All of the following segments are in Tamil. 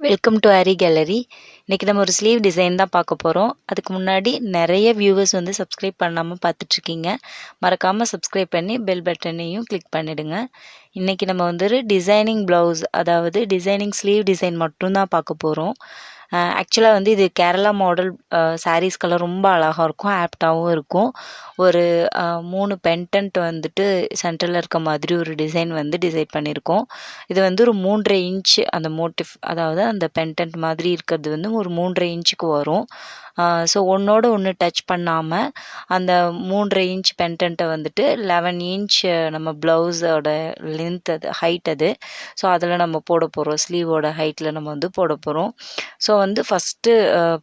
Welcome to aari gallery. இன்றைக்கி நம்ம ஒரு ஸ்லீவ் டிசைன் தான் பார்க்க போகிறோம். அதுக்கு முன்னாடி நிறைய வியூவர்ஸ் வந்து சப்ஸ்கிரைப் பண்ணாமல் பார்த்துட்ருக்கீங்க. மறக்காமல் சப்ஸ்கிரைப் பண்ணி பெல் பட்டனையும் கிளிக் பண்ணிவிடுங்க. இன்றைக்கி நம்ம வந்து டிசைனிங் ப்ளவுஸ், அதாவது டிசைனிங் ஸ்லீவ் டிசைன் மட்டும்தான் பார்க்க போகிறோம். ஆக்சுவலாக வந்து இது கேரளா மாடல் சாரீஸ்கெல்லாம் ரொம்ப அழகாக இருக்கும், ஆப்டாகவும் இருக்கும். ஒரு 3 பென்டன்ட் வந்துட்டு சென்டரில் இருக்க மாதிரி ஒரு டிசைன் வந்து டிசைட் பண்ணியிருக்கோம். இது வந்து ஒரு 3.5 இன்ச் அந்த மோட்டிவ், அதாவது அந்த பென்டன்ட் மாதிரி இருக்கிறது வந்து ஒரு 3.5 இன்ச்சுக்கு வரும். ஸோ ஒன்றோட ஒன்று டச் பண்ணாமல் அந்த 3.5 இன்ச் பென்டன்ட்டை வந்துட்டு 11 இன்ச் நம்ம ப்ளவுஸோட லென்த், அது ஹைட் அது. ஸோ அதில் நம்ம போட போகிறோம், ஸ்லீவோட ஹைட்டில் நம்ம வந்து போட போகிறோம். ஸோ வந்து ஃபஸ்ட்டு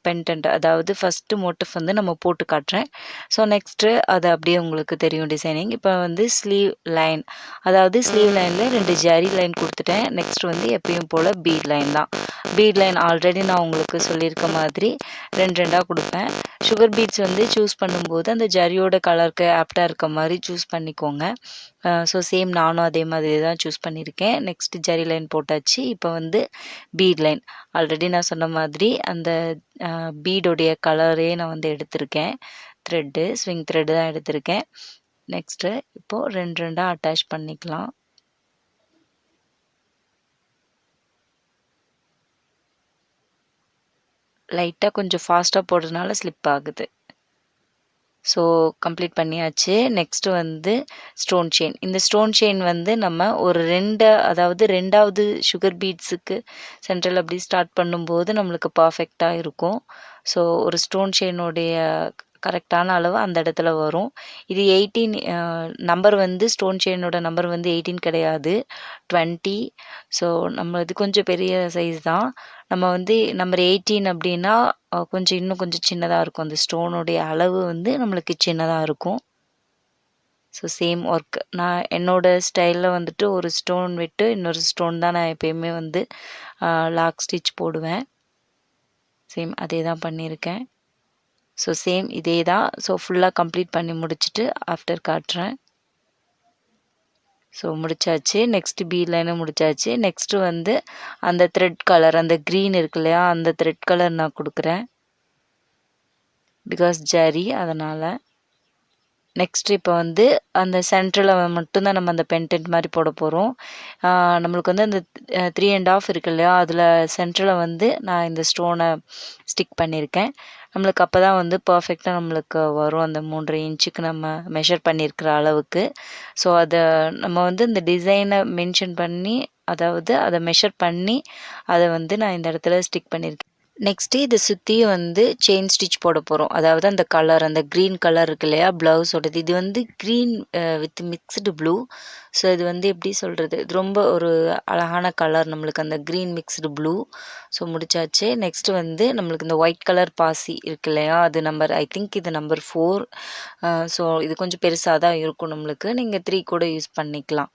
பென்டன்ட், அதாவது ஃபஸ்ட்டு மோட்டிவ் வந்து நம்ம போட்டு காட்டுறேன். ஸோ நெக்ஸ்ட்டு அது அப்படியே உங்களுக்கு தெரியும் டிசைனிங். இப்போ வந்து ஸ்லீவ் லைன், அதாவது ஸ்லீவ் லைனில் 2 ஜரி லைன் கொடுத்துட்டேன். நெக்ஸ்ட் வந்து எப்பயும் போல் பீட் லைன் தான். பீட் லைன் ஆல்ரெடி நான் உங்களுக்கு சொல்லியிருக்க மாதிரி 2 கொடுப்பேன். சுகர் பீட்ஸ் வந்து சூஸ் பண்ணும்போது அந்த ஜரியோட கலருக்கு ஆப்டாக இருக்க மாதிரி சூஸ் பண்ணிக்கோங்க. ஸோ சேம் நானும் அதே மாதிரி தான் சூஸ் பண்ணியிருக்கேன். நெக்ஸ்ட் ஜரி லைன் போட்டாச்சு. இப்போ வந்து பீட் லைன், ஆல்ரெடி நான் சொன்ன மாதிரி அந்த பீடோடைய கலரே நான் வந்து எடுத்திருக்கேன். த்ரெட்டு, ஸ்விங் த்ரெட்டு தான் எடுத்திருக்கேன். நெக்ஸ்ட்டு இப்போது 2 அட்டாச் பண்ணிக்கலாம். லைட்டாக கொஞ்சம் ஃபாஸ்ட்டாக போடுறதுனால ஸ்லிப் ஆகுது. ஸோ கம்ப்ளீட் பண்ணியாச்சு. நெக்ஸ்ட்டு வந்து ஸ்டோன் செயின். இந்த ஸ்டோன் செயின் வந்து நம்ம ஒரு 2, அதாவது 2வது சுகர் பீட்ஸுக்கு சென்ட்ரல் அப்படி ஸ்டார்ட் பண்ணும்போது நம்மளுக்கு பர்ஃபெக்டாக இருக்கும். ஸோ ஒரு ஸ்டோன் செயினுடைய கரெக்டான அளவு அந்த இடத்துல வரும். இது 18 நம்பர் வந்து ஸ்டோன் செயினோட நம்பர் வந்து 18 கிடையாது, 20. ஸோ நம்ம இது கொஞ்சம் பெரிய சைஸ் தான். நம்ம வந்து நம்பர் 18 அப்படின்னா கொஞ்சம் இன்னும் கொஞ்சம் சின்னதாக இருக்கும். அந்த ஸ்டோனுடைய அளவு வந்து நம்மளுக்கு சின்னதாக இருக்கும். So same work. நான் என்னோடய ஸ்டைலில் வந்துட்டு ஒரு ஸ்டோன் விட்டு இன்னொரு ஸ்டோன் தான் நான் எப்பயுமே வந்து லாக் ஸ்டிச் போடுவேன். சேம் அதே தான் பண்ணியிருக்கேன். ஸோ சேம் இதே தான். ஸோ ஃபுல்லாக கம்ப்ளீட் பண்ணி முடிச்சுட்டு ஆஃப்டர் காட்டுறேன். ஸோ முடிச்சாச்சு. நெக்ஸ்ட்டு பீட் லைனும் முடிச்சாச்சு. நெக்ஸ்ட்டு வந்து அந்த த்ரெட் கலர், அந்த க்ரீன் இருக்கு இல்லையா, அந்த த்ரெட் கலர் நான் கொடுக்குறேன். பிகாஸ் ஜரி, அதனால். நெக்ஸ்ட் இப்போ வந்து அந்த சென்டரில் மட்டும்தான் நம்ம அந்த பென்டென்ட் மாதிரி போட போகிறோம். நம்மளுக்கு வந்து அந்த 3.5 இருக்கு இல்லையா, அதில் சென்டரில் வந்து நான் இந்த ஸ்டோனை ஸ்டிக் பண்ணியிருக்கேன். நம்மளுக்கு அப்போ தான் வந்து பர்ஃபெக்டாக நம்மளுக்கு வரும், அந்த 3.5 இன்ச்சுக்கு நம்ம மெஷர் பண்ணியிருக்கிற அளவுக்கு. ஸோ அதை நம்ம வந்து இந்த டிசைனை மென்ஷன் பண்ணி, அதாவது அதை மெஷர் பண்ணி அதை வந்து நான் இந்த இடத்துல ஸ்டிக் பண்ணியிருக்கேன். நெக்ஸ்ட்டு இதை சுற்றி வந்து செயின் ஸ்டிச் போட போகிறோம். அதாவது அந்த கலர், அந்த க்ரீன் கலர் இருக்கு இல்லையா ப்ளவுஸோடது, இது வந்து green with mixed blue. So இது வந்து எப்படி சொல்கிறது, இது ரொம்ப ஒரு அழகான கலர் நம்மளுக்கு, அந்த க்ரீன் மிக்ஸ்டு ப்ளூ. ஸோ முடிச்சாச்சு. நெக்ஸ்ட்டு வந்து நம்மளுக்கு இந்த ஒயிட் கலர் பாசி இருக்கு இல்லையா, அது நம்பர், ஐ திங்க் இது நம்பர் 4. ஸோ இது கொஞ்சம் பெருசாக தான் இருக்கும் நம்மளுக்கு, நீங்கள் 3 கூட யூஸ் பண்ணிக்கலாம்.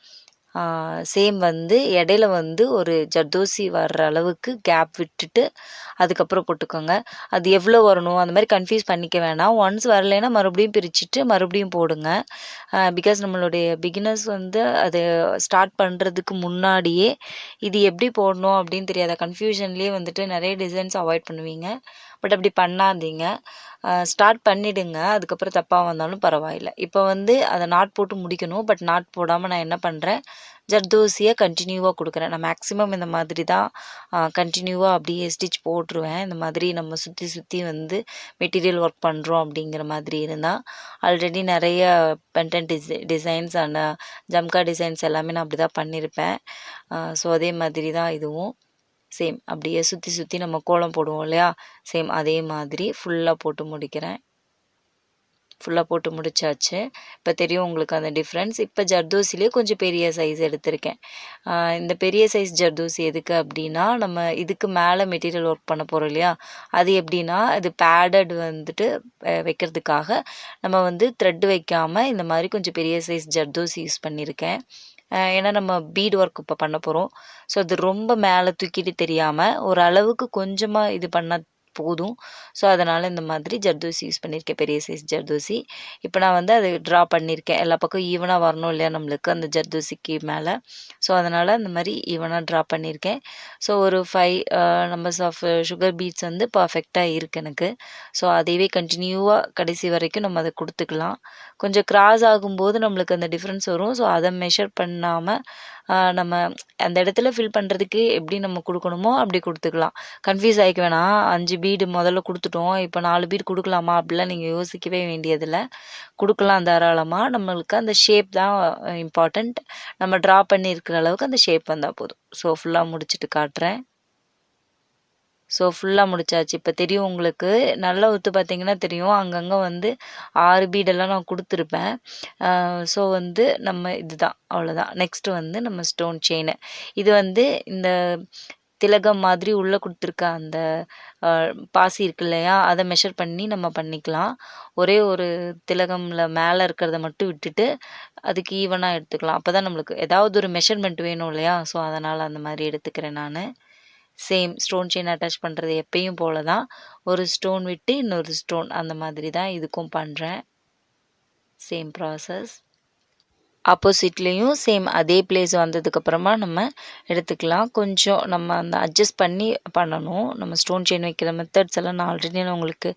சேம் வந்து இடையில வந்து ஒரு ஜர்தோசி வர்ற அளவுக்கு கேப் விட்டுட்டு அதுக்கப்புறம் போட்டுக்கோங்க. அது எவ்வளோ வரணும் அந்த மாதிரி கன்ஃபியூஸ் பண்ணிக்க வேணாம். ஒன்ஸ் வரலைன்னா மறுபடியும் பிரிச்சுட்டு மறுபடியும் போடுங்க. பிகாஸ் நம்மளுடைய பிகினர்ஸ் வந்து அது ஸ்டார்ட் பண்ணுறதுக்கு முன்னாடியே இது எப்படி போடணும் அப்படின்னு தெரியாத கன்ஃபியூஷன்லேயே வந்துட்டு நிறைய டிசைன்ஸ் அவாய்ட் பண்ணுவீங்க. பட் அப்படி பண்ணாதீங்க. ஸ்டார்ட் பண்ணிவிடுங்க. அதுக்கப்புறம் தப்பாக வந்தாலும் பரவாயில்ல. இப்போ வந்து அதை நாட் போட்டு முடிக்கணும். பட் நாட் போடாமல் நான் என்ன பண்ணுறேன், ஜர்தோசியை கண்டினியூவாக கொடுக்குறேன். நான் மேக்ஸிமம் இந்த மாதிரி தான் கண்டினியூவாக அப்படியே ஸ்டிச் போட்டுருவேன். இந்த மாதிரி நம்ம சுற்றி சுற்றி வந்து மெட்டீரியல் ஒர்க் பண்ணுறோம் அப்படிங்கிற மாதிரி இருந்தால். ஆல்ரெடி நிறைய pendant designs and jhumka designs எல்லாமே நான் அப்படி தான் பண்ணியிருப்பேன். ஸோ அதே மாதிரி தான் இதுவும். சேம் அப்படியே சுற்றி சுற்றி நம்ம கோலம் போடுவோம் இல்லையா, சேம் அதே மாதிரி ஃபுல்லாக போட்டு முடிக்கிறேன். ஃபுல்லாக போட்டு முடிச்சாச்சு. இப்போ தெரியும் உங்களுக்கு அந்த டிஃப்ரென்ஸ். இப்போ ஜர்தோசிலே கொஞ்சம் பெரிய சைஸ் எடுத்திருக்கேன். இந்த பெரிய சைஸ் ஜர்தோசி எதுக்கு அப்படின்னா, நம்ம இதுக்கு மேலே மெட்டீரியல் ஒர்க் பண்ண போகிறோம் இல்லையா, அது எப்படின்னா இது பேடட் வந்துட்டு வைக்கிறதுக்காக நம்ம வந்து த்ரெட் வைக்காமல் இந்த மாதிரி கொஞ்சம் பெரிய சைஸ் ஜர்தோசி யூஸ் பண்ணியிருக்கேன். ஏன்னா நம்ம பீட் ஒர்க் இப்போ பண்ண போகிறோம். ஸோ அது ரொம்ப மேலே தூக்கிட்டு தெரியாமல் ஓரளவுக்கு கொஞ்சமாக இது பண்ணால் போதும். ஸோ அதனால் இந்த மாதிரி ஜர்தோசி யூஸ் பண்ணியிருக்கேன், பெரிய சைஸ் ஜர்தோசி. இப்போ நான் வந்து அது ட்ரா பண்ணியிருக்கேன். எல்லா பக்கம் ஈவனாக வரணும் இல்லையா நம்மளுக்கு அந்த ஜர்தோசிக்கு மேலே. ஸோ அதனால் இந்த மாதிரி ஈவனாக ட்ரா பண்ணியிருக்கேன். ஸோ ஒரு 5 நம்பர்ஸ் ஆஃப் சுகர் பீட்ஸ் வந்து பர்ஃபெக்டாக இருக்குது எனக்கு. ஸோ அதையவே கண்டினியூவாக கடைசி வரைக்கும் நம்ம அதை கொடுத்துக்கலாம். கொஞ்சம் கிராஸ் ஆகும்போது நம்மளுக்கு அந்த டிஃப்ரென்ஸ் வரும். ஸோ அதை மெஷர் பண்ணாமல் நம்ம அந்த இடத்துல ஃபில் பண்ணுறதுக்கு எப்படி நம்ம கொடுக்கணுமோ அப்படி கொடுத்துக்கலாம். கன்ஃப்யூஸ் ஆகிக்க வேணாம். 5 பீடு முதல்ல கொடுத்துட்டோம், இப்போ 4 பீடு கொடுக்கலாமா அப்படிலாம் நீங்கள் யோசிக்கவே வேண்டியதில்லை. கொடுக்கலாம் தாராளமாக. நம்மளுக்கு அந்த ஷேப் தான் இம்பார்ட்டண்ட். நம்ம ட்ரா பண்ணியிருக்கிற அளவுக்கு அந்த ஷேப் வந்தால் போதும். ஸோ ஃபுல்லாக முடிச்சுட்டு காட்டுறேன். ஸோ ஃபுல்லாக முடிச்சாச்சு. இப்போ தெரியும் உங்களுக்கு, நல்லா ஒத்து பார்த்தீங்கன்னா தெரியும், அங்கங்கே வந்து 6 பீடெல்லாம் நான் கொடுத்துருப்பேன். ஸோ வந்து நம்ம இதுதான், அவ்வளோதான். நெக்ஸ்ட்டு வந்து நம்ம ஸ்டோன் செயினு. இது வந்து இந்த திலகம் மாதிரி உள்ளே கொடுத்துருக்க அந்த பாசி இருக்கு இல்லையா, அதை மெஷர் பண்ணி நம்ம பண்ணிக்கலாம். ஒரே ஒரு திலகமில் மேலே இருக்கிறத மட்டும் விட்டுட்டு அதுக்கு ஈவனாக எடுத்துக்கலாம். அப்போ தான் நம்மளுக்கு ஏதாவது ஒரு மெஷர்மெண்ட் வேணும் இல்லையா, ஸோ அதனால் அந்த மாதிரி எடுத்துக்கிறேன் நான். சேம் ஸ்டோன் செயின் அட்டாச் பண்ணுறது எப்பயும் போல தான், ஒரு ஸ்டோன் விட்டு இன்னொரு ஸ்டோன் அந்த மாதிரி தான் இதுக்கும் பண்ணுறேன். Same process. ஆப்போசிட்லேயும் சேம் அதே பிளேஸ் வந்ததுக்கப்புறமா நம்ம எடுத்துக்கலாம். கொஞ்சம் நம்ம அந்த அட்ஜஸ்ட் பண்ணி பண்ணணும். நம்ம ஸ்டோன் செயின் வைக்கிற மெத்தட்ஸ் எல்லாம் நான் ஆல்ரெடி உங்களுக்கு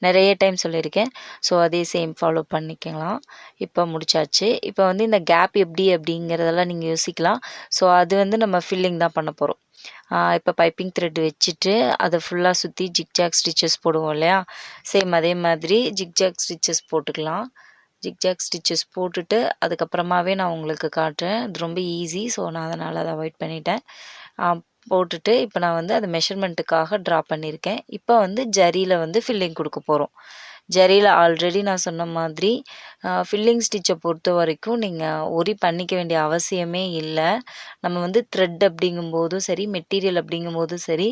நிறைய டைம் சொல்லியிருக்கேன். ஸோ அதே சேம் ஃபாலோ பண்ணிக்கலாம். இப்போ முடிச்சாச்சு. இப்போ வந்து இந்த கேப் எப்படி அப்படிங்கிறதெல்லாம் நீங்கள் யோசிக்கலாம். ஸோ அது வந்து நம்ம ஃபில்லிங் தான் பண்ண போகிறோம். இப்போ பைப்பிங் த்ரெட் வச்சுட்டு அதை ஃபுல்லாக சுற்றி ஜிக்ஜாக் ஸ்டிச்சஸ் போடுவோம் இல்லையா, சேம் அதே மாதிரி ஜிக்ஜாக் ஸ்டிச்சஸ் போட்டுக்கலாம். ஜிக்ஜாக் ஸ்டிச்சஸ் போட்டுட்டு அதுக்கப்புறமாவே நான் உங்களுக்கு காட்டுறேன். அது ரொம்ப ஈஸி. ஸோ நான் அதனால் அதை அவாய்ட் பண்ணிட்டேன். போட்டுட்டு இப்போ நான் வந்து அதை மெஷர்மெண்ட்டுக்காக ட்ரா பண்ணியிருக்கேன். இப்போ வந்து ஜரியில் வந்து ஃபில்லிங் கொடுக்க போகிறோம். ஜரியில் ஆல்ரெடி நான் சொன்ன மாதிரி ஃபில்லிங் ஸ்டிச்சை பொறுத்த வரைக்கும் நீங்கள் ஒரி பண்ணிக்க வேண்டிய அவசியமே இல்லை. நம்ம வந்து த்ரெட் அப்படிங்கும்போதும் சரி, மெட்டீரியல் அப்படிங்கும்போதும் சரி,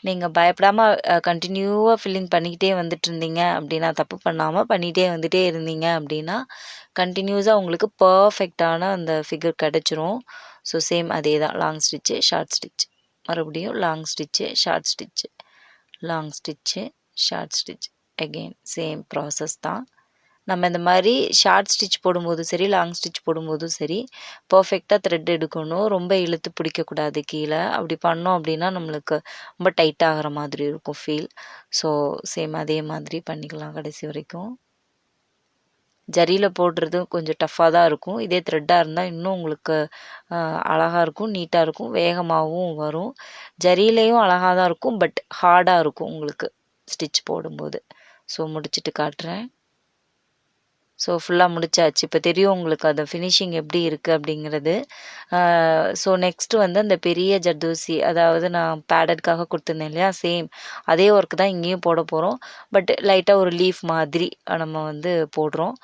நீங்கள் பயப்படாமல் கண்டினியூவாக ஃபில்லிங் பண்ணிக்கிட்டே வந்துட்டு இருந்தீங்க அப்படின்னா, தப்பு பண்ணாமல் பண்ணிகிட்டே வந்துகிட்டே இருந்தீங்க அப்படின்னா கண்டினியூஸாக உங்களுக்கு பர்ஃபெக்டான அந்த ஃபிகர் கிடச்சிரும். ஸோ சேம் அதே தான், லாங் ஸ்டிச்சு, ஷார்ட் ஸ்டிச், மறுபடியும் long stitch, short stitch, long stitch, short stitch, again same process தான். நம்ம இந்த மாதிரி ஷார்ட் ஸ்டிச் போடும்போதும் சரி, லாங் ஸ்டிச் போடும்போதும் சரி, பர்ஃபெக்டாக த்ரெட் எடுக்கணும். ரொம்ப இழுத்து பிடிக்கக்கூடாது கீழே. அப்படி பண்ணோம் அப்படின்னா நம்மளுக்கு ரொம்ப டைட் ஆகிற மாதிரி இருக்கும் ஃபீல். ஸோ சேம் அதே மாதிரி பண்ணிக்கலாம் கடைசி வரைக்கும். ஜரியில் போடுறது கொஞ்சம் டஃப்பாக தான் இருக்கும். இதே த்ரெட்டாக இருந்தால் இன்னும் உங்களுக்கு அழகாக இருக்கும், நீட்டாக இருக்கும், வேகமாகவும் வரும். ஜரியிலையும் அழகாக தான் இருக்கும், பட் ஹார்டாக இருக்கும் உங்களுக்கு ஸ்டிச் போடும்போது. ஸோ முடிச்சுட்டு காட்டுறேன். ஸோ ஃபுல்லாக முடிச்சாச்சு. இப்போ தெரியும் உங்களுக்கு அந்த ஃபினிஷிங் எப்படி இருக்குது அப்படிங்கிறது. ஸோ நெக்ஸ்ட்டு வந்து அந்த பெரிய ஜர்தோசி, அதாவது நான் பேடட்காக கொடுத்துருந்தேன் இல்லையா, சேம் அதே ஒர்க் தான் இங்கேயும் போட போகிறோம். பட் லைட்டாக ஒரு லீஃப் மாதிரி நம்ம வந்து போடுறோம்.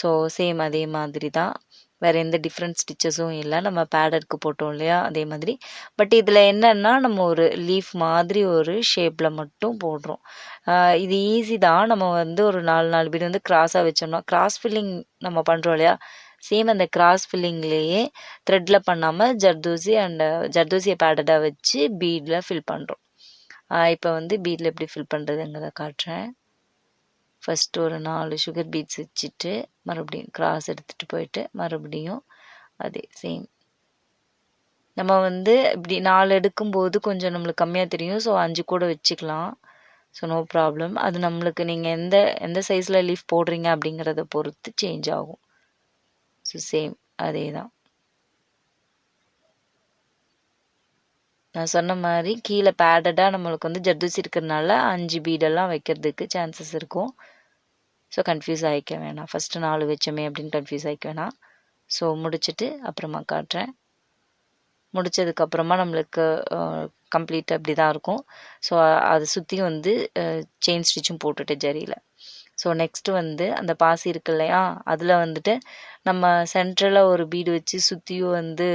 ஸோ சேம் அதே மாதிரி தான், வேறு எந்த டிஃப்ரெண்ட் ஸ்டிச்சஸும் இல்லை. நம்ம பேடட்க்கு போட்டோம் இல்லையா, அதே மாதிரி. பட் இதில் என்னென்னா நம்ம ஒரு லீஃப் மாதிரி ஒரு ஷேப்பில் மட்டும் போடுறோம். இது ஈஸி தான். நம்ம வந்து ஒரு 4 பீடு வந்து கிராஸாக வச்சோம்னா, கிராஸ் ஃபில்லிங் நம்ம பண்ணுறோம் இல்லையா, சேம் அந்த கிராஸ் ஃபில்லிங்லேயே த்ரெட்டில் பண்ணாமல் ஜர்தோசியை பேடடாக வச்சு பீடில் ஃபில் பண்ணுறோம். இப்போ வந்து பீடில் எப்படி ஃபில் பண்ணுறதுங்கிறத காட்டுறேன். ஃபஸ்ட்டு ஒரு 4 சுகர் பீட்ஸ் வச்சுட்டு மறுபடியும் கிராஸ் எடுத்துகிட்டு போயிட்டு மறுபடியும் அதே சேம். நம்ம வந்து இப்படி 4 எடுக்கும்போது கொஞ்சம் நம்மளுக்கு கம்மியாக தெரியும். ஸோ 5 கூட வச்சுக்கலாம். So no problem. அது நம்மளுக்கு நீங்கள் எந்த சைஸில் லீஃப் போடுறீங்க அப்படிங்கிறத பொறுத்து சேஞ்ச் ஆகும். ஸோ சேம் அதே தான். நான் சொன்ன மாதிரி கீழே பேடடாக நம்மளுக்கு வந்து ஜர்தோசி இருக்கிறதுனால 5 பீடெல்லாம் வைக்கிறதுக்கு சான்சஸ் இருக்கும். ஸோ கன்ஃபியூஸ் ஆகிக்க வேணாம். ஃபஸ்ட்டு 4 வச்சோமே அப்படின்னு கன்ஃபியூஸ் ஆகிக்க வேணாம். ஸோ முடிச்சுட்டு அப்புறமா காட்டுறேன். முடித்ததுக்கப்புறமா நம்மளுக்கு கம்ப்ளீட் அப்படி தான் இருக்கும். ஸோ அதை சுற்றி வந்து செயின் ஸ்டிச்சும் போட்டுட்டு ஜரியில். ஸோ நெக்ஸ்ட்டு வந்து அந்த பாசி இருக்கு இல்லையா, அதில் வந்துட்டு நம்ம சென்ட்ரலில் ஒரு பீடு வச்சு சுற்றியும் வந்து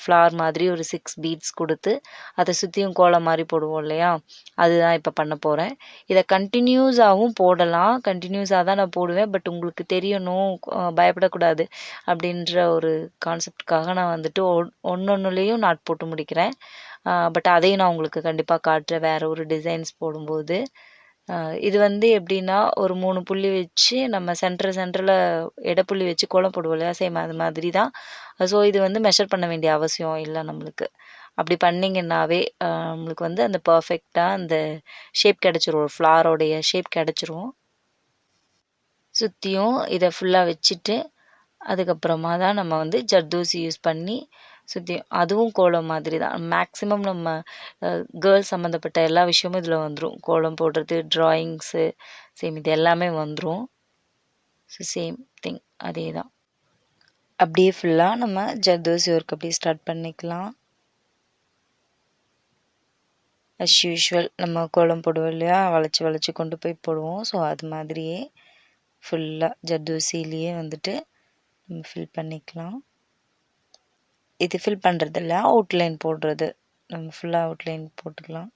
ஃப்ளார் மாதிரி ஒரு 6 பீட்ஸ் கொடுத்து அதை சுற்றியும் கோலம் மாதிரி போடுவோம் இல்லையா, அதுதான் இப்போ பண்ண போகிறேன். இதை கண்டினியூஸாகவும் போடலாம். கண்டினியூஸாக தான் நான் போடுவேன். பட் உங்களுக்கு தெரியணும், பயப்படக்கூடாது அப்படின்ற ஒரு கான்செப்டுக்காக நான் வந்துட்டு ஒன்னொன்னுலேயும் நாட் போட்டு முடிக்கிறேன். பட் அதையும் நான் உங்களுக்கு கண்டிப்பாக காட்டுறேன் வேறு ஒரு டிசைன்ஸ் போடும்போது. இது வந்து எப்படின்னா ஒரு 3 புள்ளி வச்சு நம்ம சென்டரில் புள்ளி வச்சு கோலம் போடுவோம் இல்லையா, சேம் அது மாதிரி தான். ஸோ இது வந்து மெஷர் பண்ண வேண்டிய அவசியம் இல்லை நம்மளுக்கு. அப்படி பண்ணிங்கன்னாவே நம்மளுக்கு வந்து அந்த பர்ஃபெக்டாக அந்த ஷேப் கிடச்சிரும், ஒரு ஃப்ளாரோடைய ஷேப் கிடச்சிரும். சுற்றியும் இதை ஃபுல்லாக வச்சுட்டு அதுக்கப்புறமா தான் நம்ம வந்து ஜர்தோசி யூஸ் பண்ணி சுற்றி, அதுவும் கோலம் மாதிரி தான். மேக்ஸிமம் நம்ம கேர்ள்ஸ் சம்மந்தப்பட்ட எல்லா விஷயமும் இதில் வந்துடும். கோலம் போடுறது, ட்ராயிங்ஸு, சேம் இது எல்லாமே வந்துடும். ஸோ சேம் திங் அதே தான். அப்படியே ஃபுல்லாக நம்ம ஜர்தோசி ஒர்க் அப்படியே ஸ்டார்ட் பண்ணிக்கலாம். அஸ் யூஷுவல் நம்ம கோலம் போடுவோம் இல்லையா, வளைச்சி வளைச்சி கொண்டு போய் போடுவோம். ஸோ அது மாதிரியே ஃபுல்லாக ஜர்தோசிலேயே வந்துட்டு நம்ம ஃபில் பண்ணிக்கலாம். இது ஃபில் பண்ணுறதில்ல, அவுட்லைன் போடுறது. நம்ம ஃபுல்லாக அவுட்லைன் போட்டுக்கலாம்.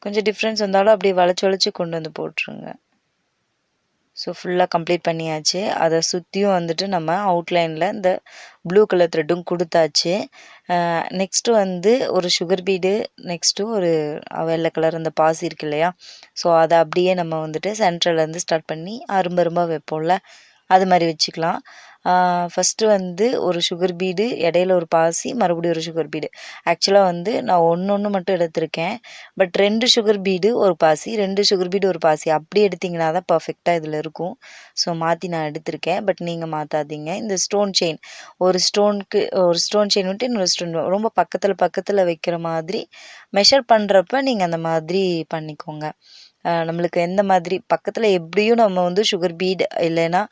கொஞ்சம் டிஃப்ரென்ஸ் வந்தாலும் அப்படியே வளைச்சி வளைச்சி கொண்டு வந்து போட்டுருங்க. ஸோ ஃபுல்லாக கம்ப்ளீட் பண்ணியாச்சு. அதை சுற்றியும் வந்துட்டு நம்ம அவுட்லைனில் இந்த ப்ளூ கலர் த்ரெட்டும் கொடுத்தாச்சு. நெக்ஸ்ட்டு வந்து ஒரு சுகர் பீடு, நெக்ஸ்ட்டு ஒரு வெள்ளை கலர் அந்த பாசி இருக்கு இல்லையா, ஸோ அதை அப்படியே நம்ம வந்துட்டு சென்ட்ரலேருந்து ஸ்டார்ட் பண்ணி அரும்பரும்பாக வைப்போம்ல, அது மாதிரி வச்சுக்கலாம். ஃபஸ்ட்டு வந்து ஒரு சுகர் பீடு, இடையில ஒரு பாசி, மறுபடியும் ஒரு சுகர் பீடு. ஆக்சுவலாக வந்து நான் ஒன்று மட்டும் எடுத்திருக்கேன். பட் 2 சுகர் பீடு ஒரு பாசி, 2 சுகர் பீடு ஒரு பாசி அப்படி எடுத்திங்கன்னா தான் பர்ஃபெக்டாக இதில் இருக்கும். ஸோ மாற்றி நான் எடுத்திருக்கேன். பட் நீங்கள் மாற்றாதீங்க. இந்த ஸ்டோன் செயின், ஒரு ஸ்டோன் செயின் விட்டு இன்னொரு ஸ்டோன் ரொம்ப பக்கத்தில் பக்கத்தில் வைக்கிற மாதிரி மெஷர் பண்ணுறப்ப நீங்கள் அந்த மாதிரி பண்ணிக்கோங்க. நம்மளுக்கு எந்த மாதிரி பக்கத்தில் எப்படியும் நம்ம வந்து சுகர் பீட் இல்லைன்னா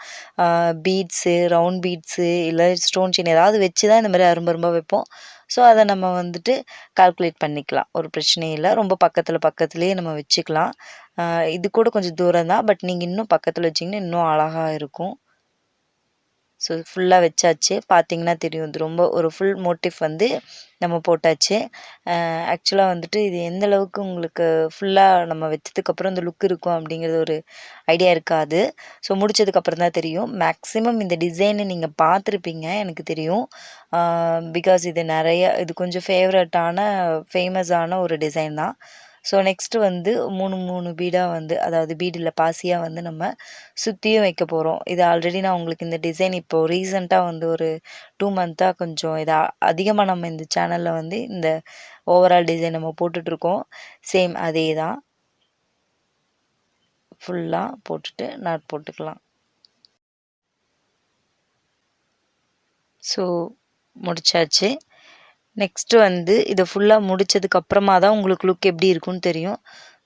பீட்ஸு, ரவுண்ட் பீட்ஸு இல்லை ஸ்டோன் செயின் ஏதாவது வச்சு தான் இந்த மாதிரி அரும்பரும்பாக வைப்போம். ஸோ அதை நம்ம வந்துட்டு கால்குலேட் பண்ணிக்கலாம், ஒரு பிரச்சனையும் இல்லை. ரொம்ப பக்கத்துலேயே நம்ம வச்சுக்கலாம். இது கூட கொஞ்சம் தூரம் தான், பட் நீங்கள் இன்னும் பக்கத்தில் வச்சிங்கன்னா இன்னும் அழகாக இருக்கும். ஸோ ஃபுல்லாக வச்சாச்சு. பார்த்தீங்கன்னா தெரியும், இது ரொம்ப ஒரு ஃபுல் மோட்டிஃப் வந்து நம்ம போட்டாச்சு. ஆக்சுவலாக வந்துட்டு இது எந்த அளவுக்கு உங்களுக்கு ஃபுல்லாக நம்ம வச்சதுக்கப்புறம் இந்த லுக் இருக்கும் அப்படிங்கிறது ஒரு ஐடியா இருக்காது. ஸோ முடிச்சதுக்கப்புறம் தான் தெரியும். மேக்ஸிமம் இந்த டிசைனை நீங்கள் பார்த்துருப்பீங்க எனக்கு தெரியும். பிகாஸ் இது கொஞ்சம் ஃபேமஸான ஒரு டிசைன் தான். ஸோ நெக்ஸ்ட்டு வந்து 3 பீடாக வந்து, அதாவது பீடில் பாசியாக வந்து நம்ம சுற்றியும் வைக்க போகிறோம். இது ஆல்ரெடி நான் உங்களுக்கு இந்த டிசைன் இப்போது ரீசெண்டாக வந்து ஒரு 2 மந்த்தாக கொஞ்சம் அதிகமாக நம்ம இந்த சேனலில் வந்து இந்த ஓவரால் டிசைன் நம்ம போட்டுட்ருக்கோம். சேம் அதே தான். ஃபுல்லாக போட்டுட்டு நாட் போட்டுக்கலாம். ஸோ முடிச்சாச்சு. நெக்ஸ்ட்டு வந்து இதை ஃபுல்லாக முடித்ததுக்கப்புறமா தான் உங்களுக்கு லுக் எப்படி இருக்குன்னு தெரியும்.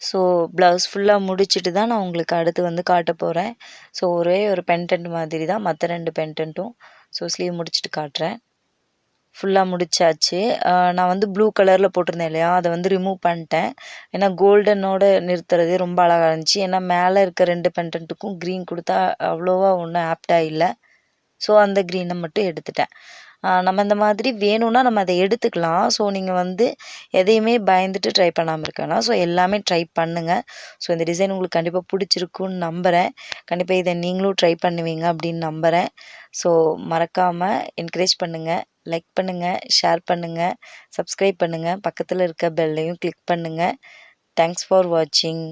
ஸோ ப்ளவுஸ் ஃபுல்லாக முடிச்சுட்டு தான் நான் உங்களுக்கு அடுத்து வந்து காட்ட போகிறேன். ஸோ ஒரே ஒரு பென்டென்ட் மாதிரி தான் மற்ற 2 பென்டென்ட்டும். ஸோ ஸ்லீவ் முடிச்சுட்டு காட்டுறேன். ஃபுல்லாக முடிச்சாச்சு. நான் வந்து ப்ளூ கலரில் போட்டிருந்தேன் இல்லையா, அதை வந்து ரிமூவ் பண்ணிட்டேன். ஏன்னா கோல்டனோட நிறுத்துறதே ரொம்ப அழகாக இருந்துச்சு. ஏன்னா மேலே இருக்க 2 பென்டென்ட்டுக்கும் க்ரீன் கொடுத்தா அவ்வளோவா ஒன்றும் ஆப்டாக இல்லை. ஸோ அந்த க்ரீனை மட்டும் எடுத்துட்டேன். நம்ம இந்த மாதிரி வேணும்னா நம்ம அதை எடுத்துக்கலாம். ஸோ நீங்கள் வந்து எதையுமே பயந்துட்டு ட்ரை பண்ணாமல் இருக்கலாம். ஸோ எல்லாமே ட்ரை பண்ணுங்கள். ஸோ இந்த டிசைன் உங்களுக்கு கண்டிப்பாக பிடிச்சிருக்குன்னு நம்புகிறேன். கண்டிப்பாக இதை நீங்களும் ட்ரை பண்ணுவீங்க அப்படின்னு நம்புகிறேன். ஸோ மறக்காமல் என்கரேஜ் பண்ணுங்கள், லைக் பண்ணுங்கள், ஷேர் பண்ணுங்கள், சப்ஸ்கிரைப் பண்ணுங்கள், பக்கத்தில் இருக்க பெல்லையும் கிளிக் பண்ணுங்கள். தேங்க்ஸ் ஃபார் வாட்சிங்.